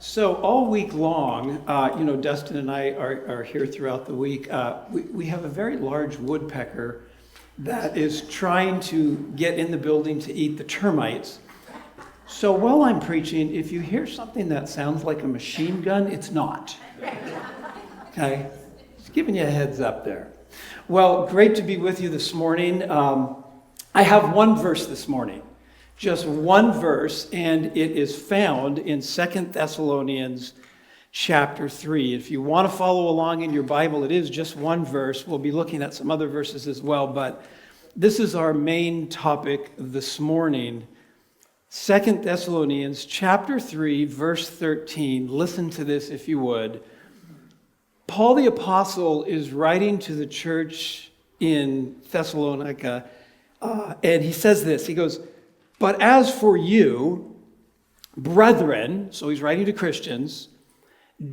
So all week long, Dustin and I are here throughout the week. We have a very large woodpecker that is trying to get in the building to eat the termites. So while I'm preaching, if you hear something that sounds like a machine gun, it's not. Okay? Just giving you a heads up there. Well, great to be with you this morning. I have one verse this morning. Just one verse, and it is found in 2 Thessalonians chapter 3. If you want to follow along in your Bible, it is just one verse. We'll be looking at some other verses as well, but this is our main topic this morning. 2 Thessalonians chapter 3, verse 13. Listen to this if you would. Paul the Apostle is writing to the church in Thessalonica, and he says this. He goes, "But as for you, brethren," so he's writing to Christians,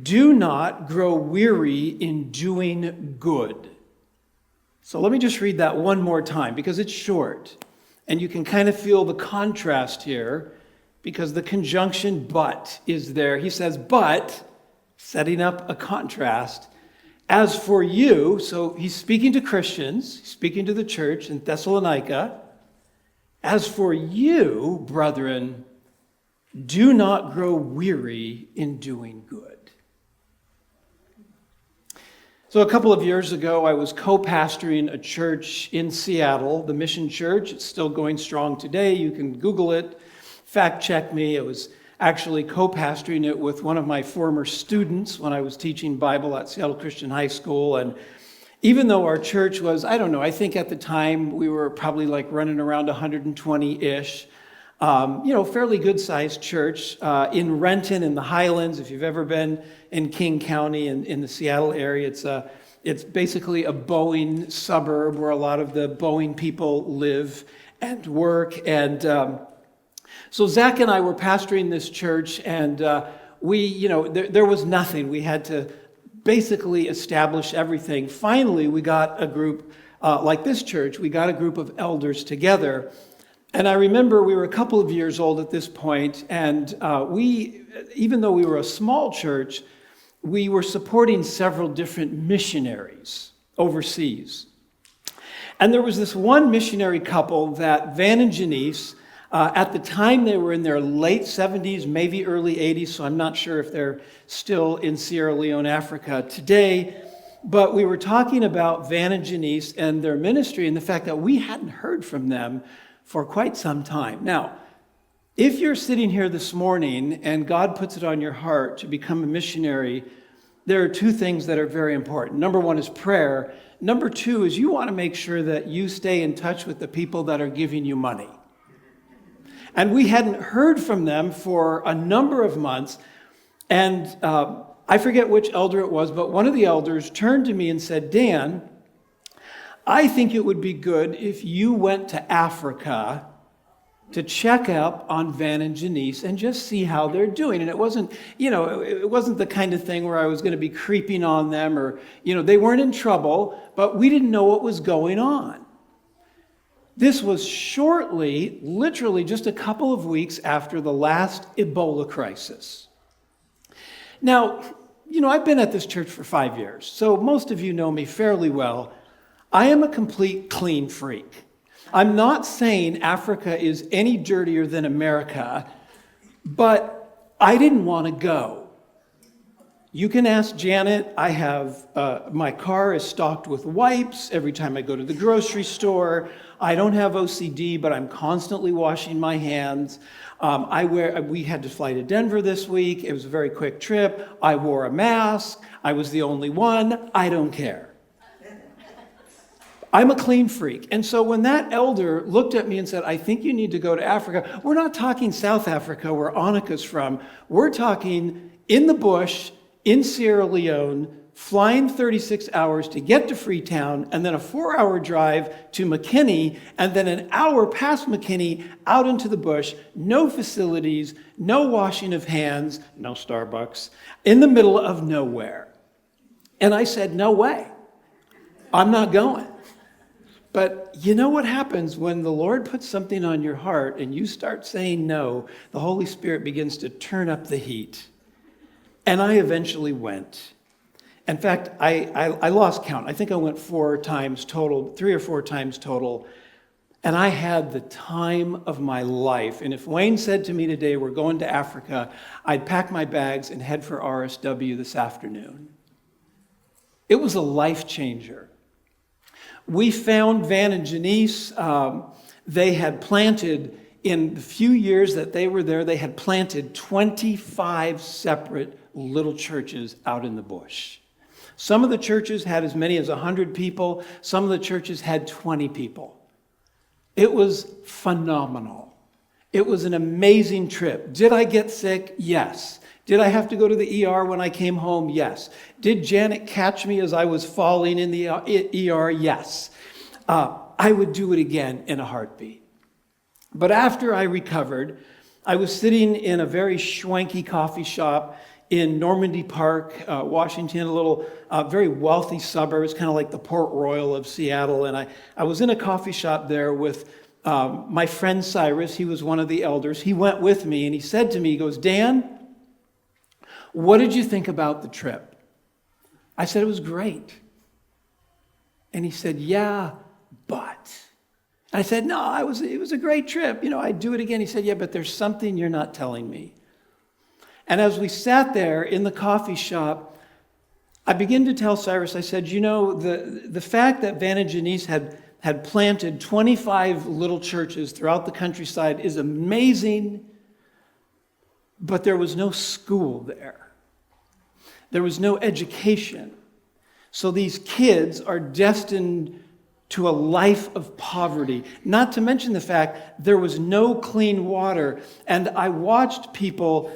"do not grow weary in doing good." So let me just read that one more time because it's short. And you can kind of feel the contrast here because the conjunction but is there. He says, but, setting up a contrast. As for you, so he's speaking to Christians, he's speaking to the church in Thessalonica. As for you, brethren, do not grow weary in doing good. So a couple of years ago, I was co-pastoring a church in Seattle, the Mission Church. It's still going strong today. You can Google it, fact check me. I was actually co-pastoring it with one of my former students when I was teaching Bible at Seattle Christian High School. And even though our church was, I think at the time we were probably like running around 120-ish, fairly good-sized church in Renton in the Highlands. If you've ever been in King County in the Seattle area, it's basically a Boeing suburb where a lot of the Boeing people live and work. And so Zach and I were pastoring this church, and there was nothing. We had to basically establish everything. Finally, we got a group like this church. We got a group of elders together. And I remember we were a couple of years old at this point, and even though we were a small church, we were supporting several different missionaries overseas. And there was this one missionary couple that Van and Janice, at the time they were in their late 70s, maybe early 80s, so I'm not sure if they're still in Sierra Leone, Africa today, but we were talking about Van and Janice and their ministry and the fact that we hadn't heard from them for quite some time. Now, if you're sitting here this morning and God puts it on your heart to become a missionary, there are two things that are very important. Number one is prayer. Number two is you want to make sure that you stay in touch with the people that are giving you money. And we hadn't heard from them for a number of months. And I forget which elder it was, but one of the elders turned to me and said, "Dan, I think it would be good if you went to Africa to check up on Van and Janice and just see how they're doing." And it wasn't the kind of thing where I was going to be creeping on them or, they weren't in trouble, but we didn't know what was going on. This was shortly, literally just a couple of weeks after the last Ebola crisis. Now, I've been at this church for 5 years, so most of you know me fairly well. I am a complete clean freak. I'm not saying Africa is any dirtier than America, but I didn't want to go. You can ask Janet. I have, my car is stocked with wipes every time I go to the grocery store. I don't have OCD, but I'm constantly washing my hands. We had to fly to Denver this week. It was a very quick trip. I wore a mask. I was the only one. I don't care. I'm a clean freak. And so when that elder looked at me and said, "I think you need to go to Africa," we're not talking South Africa where Annika's from. We're talking in the bush, in Sierra Leone, flying 36 hours to get to Freetown, and then a 4-hour drive to McKinney, and then an hour past McKinney out into the bush, no facilities, no washing of hands, no Starbucks, in the middle of nowhere. And I said, "No way. I'm not going." But you know what happens when the Lord puts something on your heart and you start saying no, the Holy Spirit begins to turn up the heat. And I eventually went. In fact, I lost count. I think I went 4 times total, 3 or 4 times total. And I had the time of my life. And if Wayne said to me today, we're going to Africa, I'd pack my bags and head for RSW this afternoon. It was a life changer. We found Van and Janice. They had planted, in the few years that they were there, they had planted 25 separate little churches out in the bush. Some of the churches had as many as 100 people. Some of the churches had 20 people. It was phenomenal. It was an amazing trip. Did I get sick? Yes. Did I have to go to the ER when I came home? Yes. Did Janet catch me as I was falling in the ER? Yes. I would do it again in a heartbeat. But after I recovered, I was sitting in a very schwanky coffee shop in Normandy Park, Washington, a little very wealthy suburb. It's kind of like the Port Royal of Seattle. And I was in a coffee shop there with my friend Cyrus. He was one of the elders. He went with me and he said to me, he goes, Dan, what did you think about the trip? I said, it was great. And he said, yeah, but. I said, no, it was a great trip. I'd do it again. He said, yeah, but there's something you're not telling me. And as we sat there in the coffee shop, I began to tell Cyrus, I said, the fact that Van and Janice had planted 25 little churches throughout the countryside is amazing, but there was no school there. There was no education. So these kids are destined to a life of poverty, not to mention the fact there was no clean water. And I watched people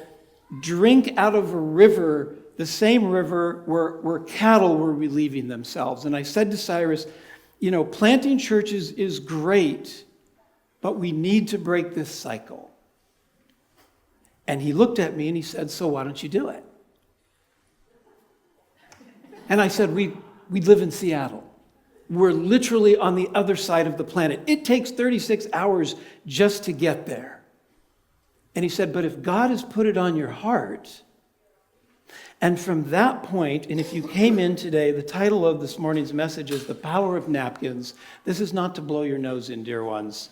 drink out of a river, the same river where cattle were relieving themselves. And I said to Cyrus, planting churches is great, but we need to break this cycle. And he looked at me and he said, so why don't you do it? And I said, we live in Seattle. We're literally on the other side of the planet. It takes 36 hours just to get there. And he said, but if God has put it on your heart, and from that point, and if you came in today, the title of this morning's message is The Power of Napkins. This is not to blow your nose in, dear ones.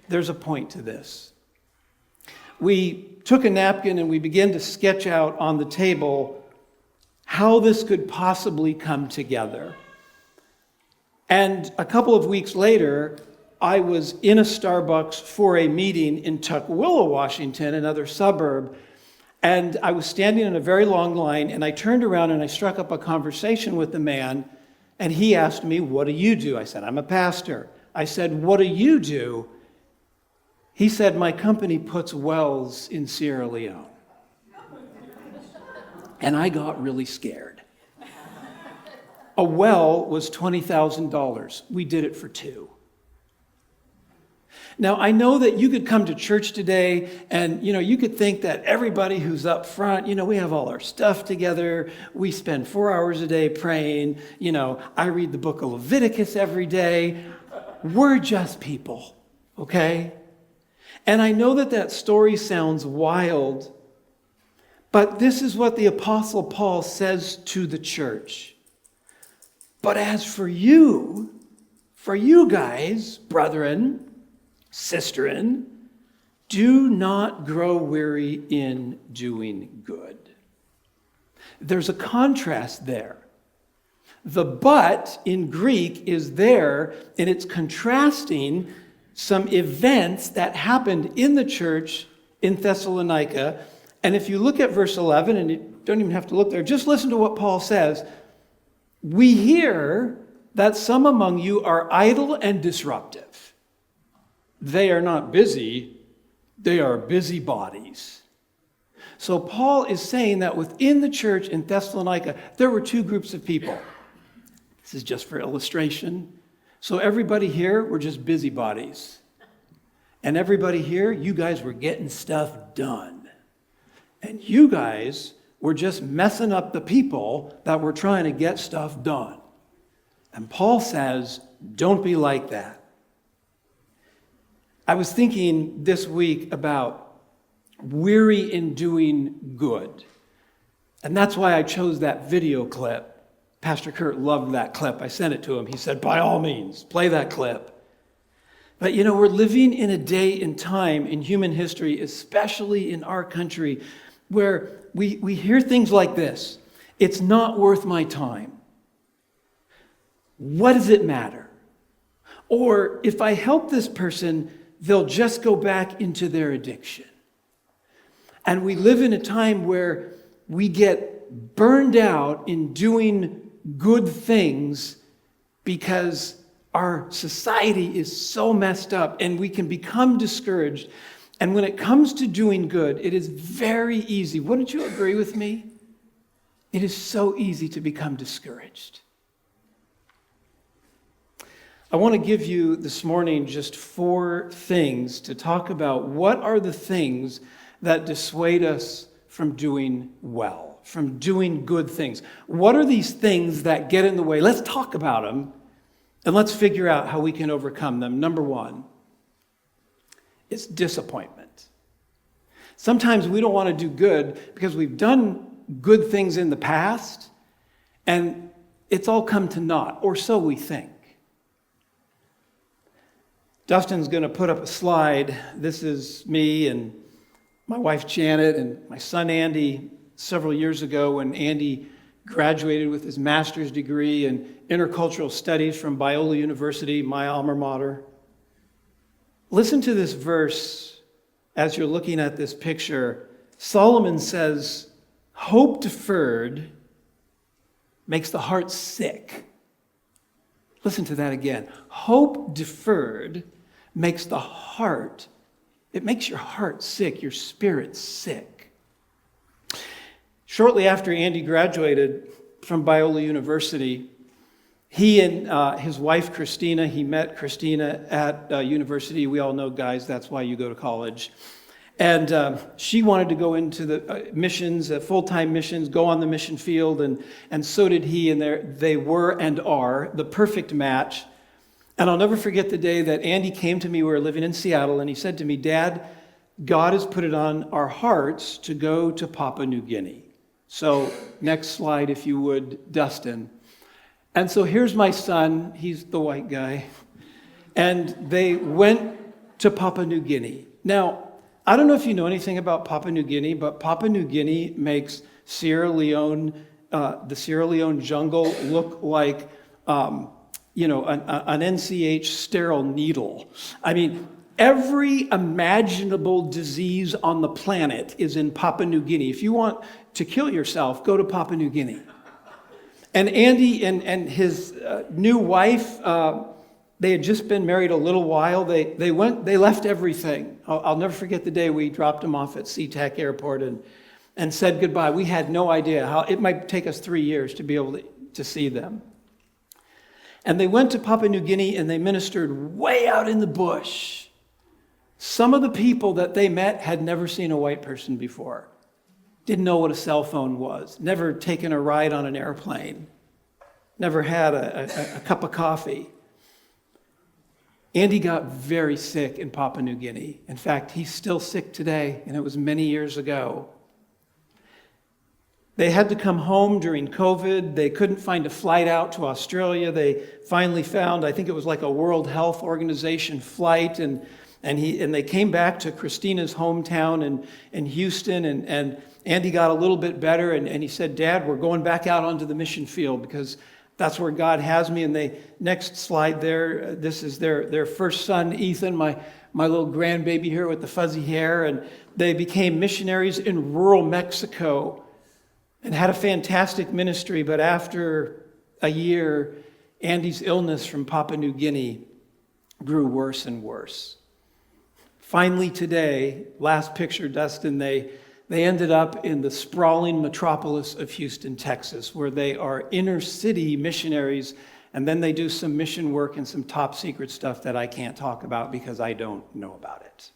There's a point to this. We took a napkin and we began to sketch out on the table how this could possibly come together. And a couple of weeks later, I was in a Starbucks for a meeting in Tukwila, Washington, another suburb, and I was standing in a very long line, and I turned around and I struck up a conversation with the man, and he asked me, what do you do? I said, I'm a pastor. I said, what do you do? He said, my company puts wells in Sierra Leone. And I got really scared. A well was $20,000. We did it for 2. Now, I know that you could come to church today and, you could think that everybody who's up front, we have all our stuff together. We spend 4 hours a day praying. I read the book of Leviticus every day. We're just people, okay? And I know that story sounds wild, but this is what the Apostle Paul says to the church. But as for you guys, brethren, sisterin, do not grow weary in doing good. There's a contrast there. The but in Greek is there, and it's contrasting some events that happened in the church in Thessalonica. And if you look at verse 11, and you don't even have to look there, just listen to what Paul says. We hear that some among you are idle and disruptive. They are not busy, they are busybodies. So Paul is saying that within the church in Thessalonica, there were 2 groups of people. This is just for illustration. So everybody here were just busybodies. And everybody here, you guys were getting stuff done. And you guys were just messing up the people that were trying to get stuff done. And Paul says, don't be like that. I was thinking this week about weary in doing good. And that's why I chose that video clip. Pastor Kurt loved that clip. I sent it to him. He said, by all means, play that clip. But we're living in a day and time in human history, especially in our country, where we hear things like this. It's not worth my time. What does it matter? Or if I help this person, they'll just go back into their addiction. And we live in a time where we get burned out in doing good things because our society is so messed up and we can become discouraged. And when it comes to doing good, it is very easy. Wouldn't you agree with me? It is so easy to become discouraged. I want to give you this morning just 4 things to talk about. What are the things that dissuade us from doing well, from doing good things? What are these things that get in the way? Let's talk about them, and let's figure out how we can overcome them. Number 1, it's disappointment. Sometimes we don't want to do good because we've done good things in the past, and it's all come to naught, or so we think. Dustin's going to put up a slide. This is me and my wife Janet and my son Andy several years ago when Andy graduated with his master's degree in intercultural studies from Biola University, my alma mater. Listen to this verse as you're looking at this picture. Solomon says, hope deferred makes the heart sick. Listen to that again. Hope deferred makes the heart, it makes your heart sick, your spirit sick. Shortly after Andy graduated from Biola University, he and his wife Christina, he met Christina at university. We all know, guys, that's why you go to college. And she wanted to go into the missions, full-time missions, go on the mission field, and so did he, and they were and are the perfect match. And I'll never forget the day that Andy came to me. We were living in Seattle, and he said to me, Dad, God has put it on our hearts to go to Papua New Guinea. So next slide, if you would, Dustin. And so here's my son. He's the white guy. And they went to Papua New Guinea. Now, I don't know if you know anything about Papua New Guinea, but Papua New Guinea makes Sierra Leone, the Sierra Leone jungle look like an NCH sterile needle. I mean, every imaginable disease on the planet is in Papua New Guinea. If you want to kill yourself, go to Papua New Guinea. And Andy and his new wife, they had just been married a little while. They left everything. I'll never forget the day we dropped them off at SeaTac Airport and said goodbye. We had no idea how it might take us 3 years to be able to see them. And they went to Papua New Guinea and they ministered way out in the bush. Some of the people that they met had never seen a white person before, didn't know what a cell phone was, never taken a ride on an airplane, never had a cup of coffee. Andy got very sick in Papua New Guinea. In fact, he's still sick today, and it was many years ago. They had to come home during COVID. They couldn't find a flight out to Australia. They finally found, I think it was like a World Health Organization flight, and they came back to Christina's hometown in Houston, and Andy got a little bit better, and he said, Dad, we're going back out onto the mission field because that's where God has me. And next slide there, this is their first son, Ethan, my little grandbaby here with the fuzzy hair, and they became missionaries in rural Mexico and had a fantastic ministry. But after a year, Andy's illness from Papua New Guinea grew worse and worse. Finally today, last picture, Dustin, they ended up in the sprawling metropolis of Houston, Texas, where they are inner city missionaries, and then they do some mission work and some top secret stuff that I can't talk about because I don't know about it.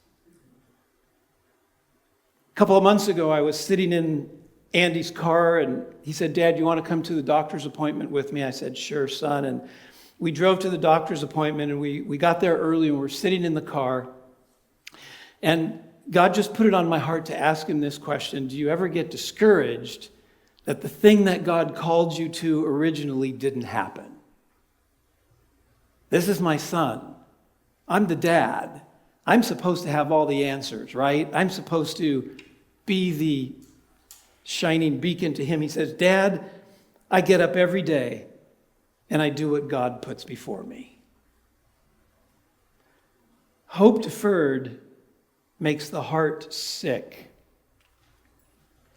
A couple of months ago, I was sitting in Andy's car, and he said, Dad, you want to come to the doctor's appointment with me? I said, sure, son. And we drove to the doctor's appointment, and we got there early, and we're sitting in the car. And God just put it on my heart to ask him this question: do you ever get discouraged that the thing that God called you to originally didn't happen. This is my son. I'm the dad. I'm supposed to have all the answers, right? I'm supposed to be the shining beacon to him. He says, Dad, I get up every day and I do what God puts before me. Hope deferred makes the heart sick.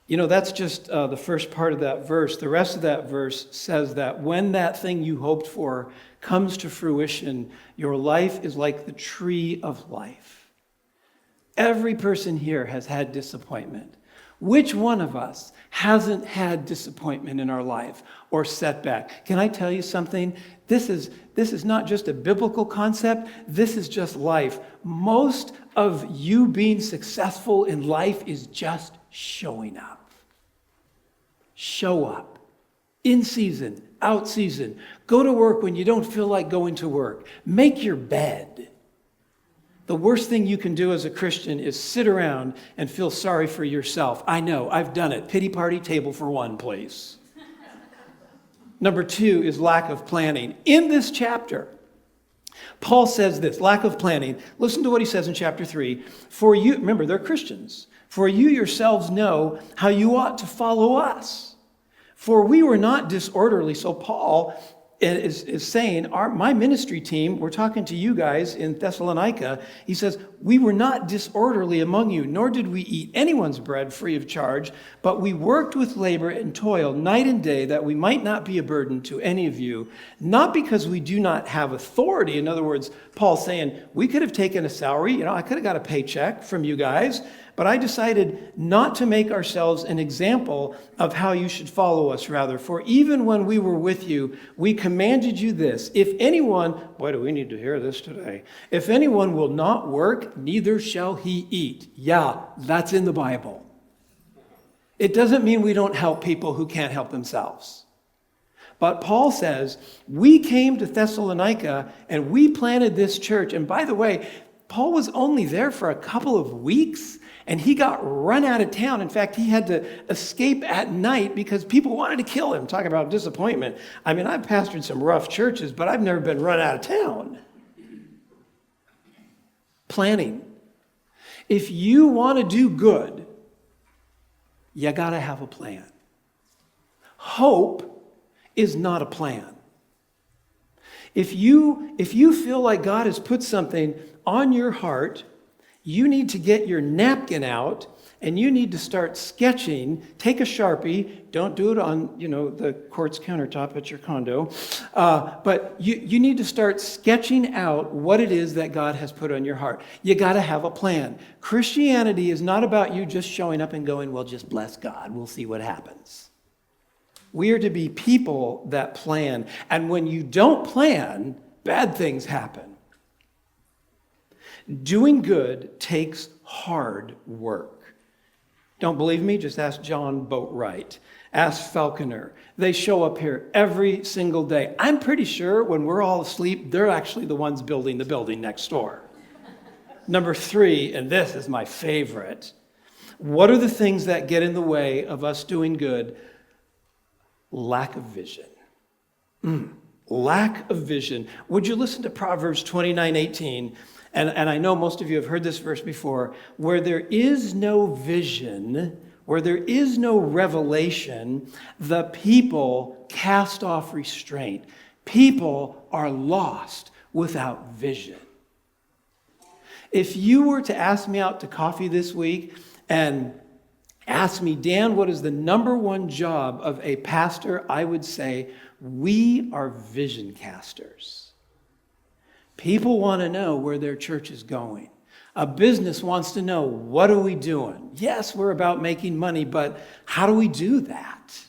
That's just the first part of that verse. The rest of that verse says that when that thing you hoped for comes to fruition, your life is like the tree of life. Every person here has had disappointment. Which one of us hasn't had disappointment in our life or setback? Can I tell you something? This is not just a biblical concept. This is just life. Most of you being successful in life is just showing up. Show up. In season, out season. Go to work when you don't feel like going to work. Make your bed. The worst thing you can do as a Christian is sit around and feel sorry for yourself. I know, I've done it. Pity party, table for one, please. Number 2 is lack of planning. In this chapter, Paul says this, lack of planning. Listen to what he says in chapter 3. For you, remember, they're Christians. For you yourselves know how you ought to follow us. For we were not disorderly. So Paul is saying, my ministry team, we're talking to you guys in Thessalonica, he says, we were not disorderly among you, nor did we eat anyone's bread free of charge, but we worked with labor and toil night and day that we might not be a burden to any of you, not because we do not have authority. In other words, Paul's saying, we could have taken a salary, I could have got a paycheck from you guys, but I decided not to make ourselves an example of how you should follow us, rather. For even when we were with you, we commanded you this. If anyone, boy, do we need to hear this today. If anyone will not work, neither shall he eat. Yeah, that's in the Bible. It doesn't mean we don't help people who can't help themselves. But Paul says, we came to Thessalonica and we planted this church. And by the way, Paul was only there for a couple of weeks. And he got run out of town. In fact, he had to escape at night because people wanted to kill him. Talking about disappointment. I mean, I've pastored some rough churches, but I've never been run out of town. Planning. If you want to do good, you got to have a plan. Hope is not a plan. If you feel like God has put something on your heart, you need to get your napkin out and you need to start sketching. Take a Sharpie. Don't do it on, the quartz countertop at your condo. But you need to start sketching out what it is that God has put on your heart. You got to have a plan. Christianity is not about you just showing up and going, well, just bless God. We'll see what happens. We are to be people that plan. And when you don't plan, bad things happen. Doing good takes hard work. Don't believe me? Just ask John Boatwright. Ask Falconer. They show up here every single day. I'm pretty sure when we're all asleep, they're actually the ones building the building next door. Number 3, and this is my favorite. What are the things that get in the way of us doing good? Lack of vision. Lack of vision. Would you listen to Proverbs 29:18? And I know most of you have heard this verse before. Where there is no vision, where there is no revelation, the people cast off restraint. People are lost without vision. If you were to ask me out to coffee this week and ask me, Dan, what is the number one job of a pastor? I would say, we are vision casters. People want to know where their church is going. A business wants to know, what are we doing? Yes, we're about making money, but how do we do that?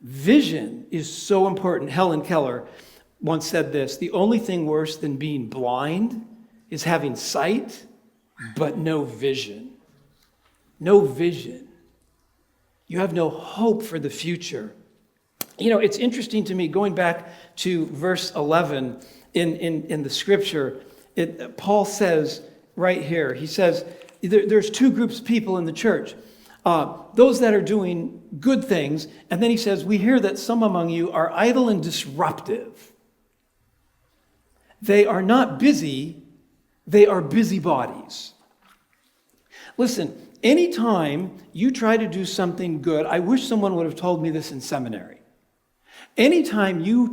Vision is so important. Helen Keller once said this, the only thing worse than being blind is having sight, but no vision. No vision. You have no hope for the future. It's interesting to me, going back to verse 11, in the scripture, Paul says right here, he says, there's 2 groups of people in the church. those that are doing good things. And then he says, we hear that some among you are idle and disruptive. They are not busy, they are busybodies. Listen, anytime you try to do something good, I wish someone would have told me this in seminary. Anytime you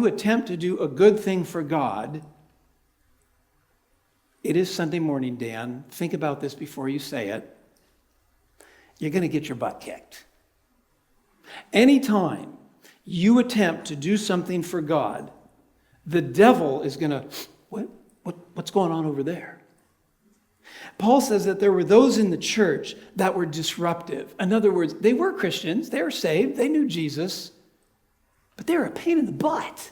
attempt to do a good thing for God, it is Sunday morning, Dan. Think about this before you say it. You're going to get your butt kicked. Anytime you attempt to do something for God, the devil is going to, what's going on over there? Paul says that there were those in the church that were disruptive. In other words, they were Christians, they were saved, they knew Jesus, but they were a pain in the butt.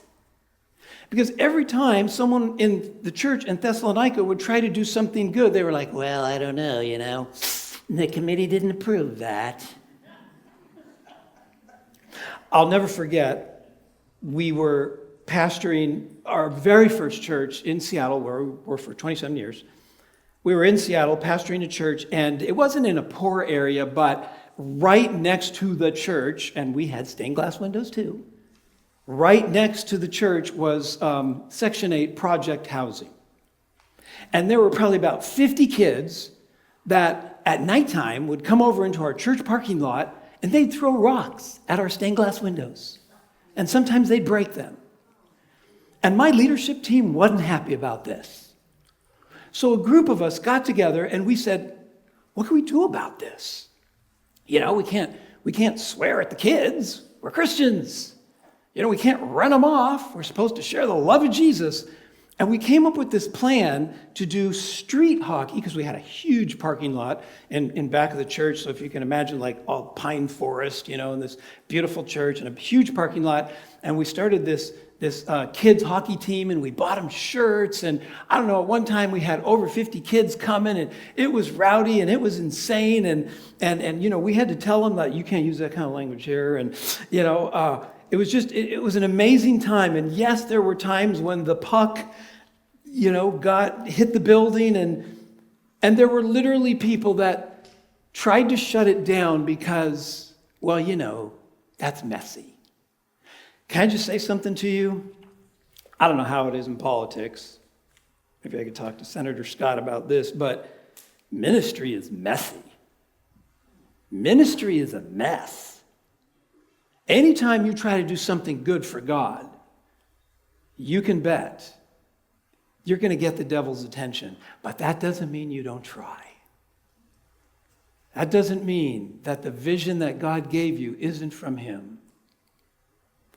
Because every time someone in the church in Thessalonica would try to do something good, they were like, well, I don't know, the committee didn't approve that. I'll never forget, we were pastoring our very first church in Seattle, where we were for 27 years. We were in Seattle pastoring a church, and it wasn't in a poor area, but right next to the church, and we had stained glass windows too, right next to the church was Section 8 project housing. And there were probably about 50 kids that at nighttime would come over into our church parking lot, and they'd throw rocks at our stained glass windows. And sometimes they'd break them. And my leadership team wasn't happy about this. So a group of us got together and we said, what can we do about this? We can't swear at the kids. We're Christians. We can't run them off. We're supposed to share the love of Jesus. And we came up with this plan to do street hockey, because we had a huge parking lot in back of the church. So if you can imagine, like all pine forest, in this beautiful church and a huge parking lot. And we started this kids hockey team, and we bought them shirts. And I don't know, at one time we had over 50 kids coming, and it was rowdy and it was insane. And we had to tell them that you can't use that kind of language here. And, it was an amazing time. And yes, there were times when the puck, hit the building, and there were literally people that tried to shut it down because, that's messy. Can I just say something to you? I don't know how it is in politics. Maybe I could talk to Senator Scott about this, but ministry is messy. Ministry is a mess. Anytime you try to do something good for God, you can bet you're going to get the devil's attention. But that doesn't mean you don't try. That doesn't mean that the vision that God gave you isn't from him.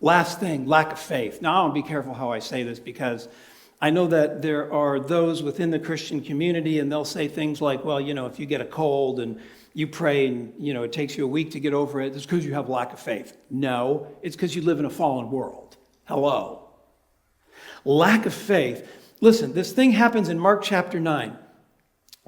Last thing, lack of faith. Now, I want to be careful how I say this, because I know that there are those within the Christian community, and they'll say things like, well, if you get a cold and you pray and, it takes you a week to get over it, it's because you have lack of faith. No, it's because you live in a fallen world. Hello. Lack of faith. Listen, this thing happens in Mark chapter 9.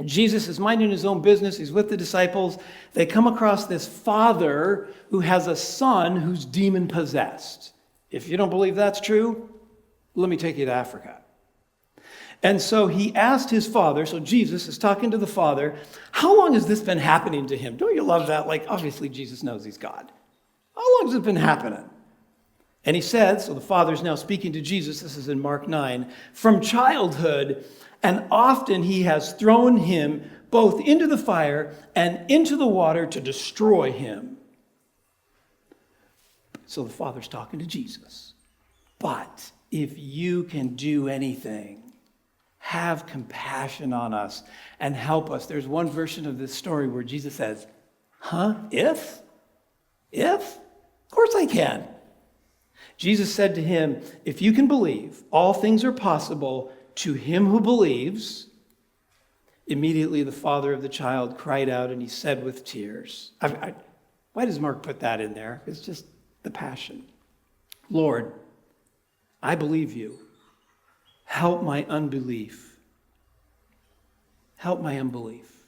Jesus is minding his own business. He's with the disciples. They come across this father who has a son who's demon-possessed. If you don't believe that's true, let me take you to Africa. And so he asked his father, so Jesus is talking to the father, how long has this been happening to him? Don't you love that? Like, obviously Jesus knows he's God. How long has it been happening? And he said, so the father's now speaking to Jesus, this is in Mark 9, from childhood, and often he has thrown him both into the fire and into the water to destroy him. So the father's talking to Jesus. But if you can do anything, have compassion on us and help us. There's one version of this story where Jesus says, If? Of course I can. Jesus said to him, if you can believe, all things are possible to him who believes. Immediately the father of the child cried out, and he said with tears, why does Mark put that in there? It's just the passion. Lord, I believe you. Help my unbelief. Help my unbelief.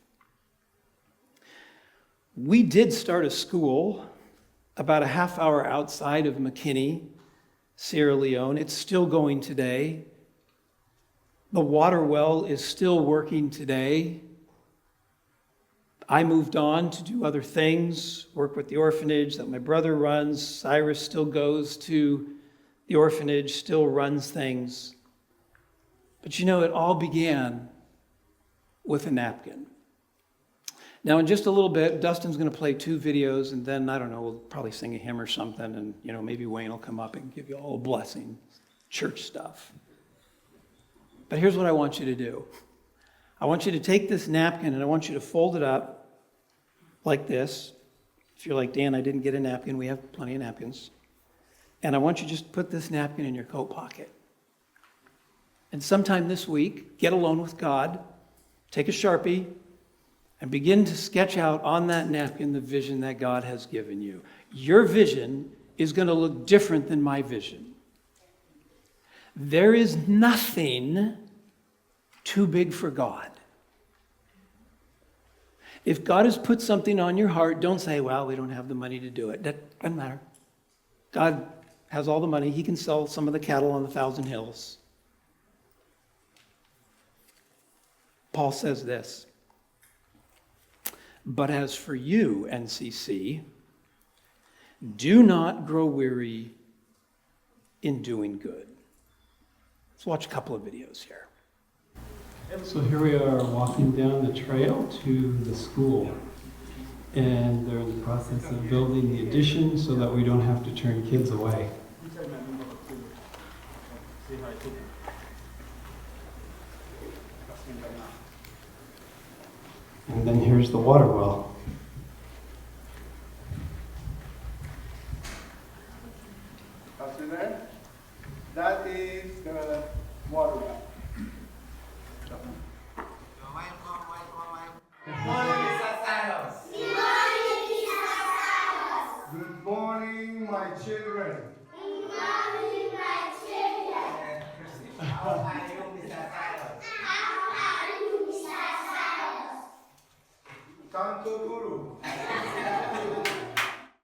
We did start a school about a half hour outside of McKinney, Sierra Leone. It's still going today. The water well is still working today. I moved on to do other things, work with the orphanage that my brother runs. Cyrus still goes to the orphanage, still runs things. But you know, it all began with a napkin. Now, in just a little bit, Dustin's going to play 2 videos, and then, I don't know, we'll probably sing a hymn or something, and, maybe Wayne will come up and give you all a blessing, church stuff. But here's what I want you to do. I want you to take this napkin, and I want you to fold it up like this. If you're like, Dan, I didn't get a napkin, we have plenty of napkins. And I want you to just put this napkin in your coat pocket. And sometime this week, get alone with God, take a Sharpie, and begin to sketch out on that napkin the vision that God has given you. Your vision is going to look different than my vision. There is nothing too big for God. If God has put something on your heart, don't say, well, we don't have the money to do it. That doesn't matter. God has all the money. He can sell some of the cattle on the 1,000 hills. Paul says this, but as for you, NCC, do not grow weary in doing good. Let's watch a couple of videos here. So here we are walking down the trail to the school, and they're in the process of building the addition so that we don't have to turn kids away. And then here's the water well. See there? That is the water well. Good morning, my children. Good morning, my children. How are you, Mr. Cyrus? How are you, Mr. Cyrus? Tanto Guru.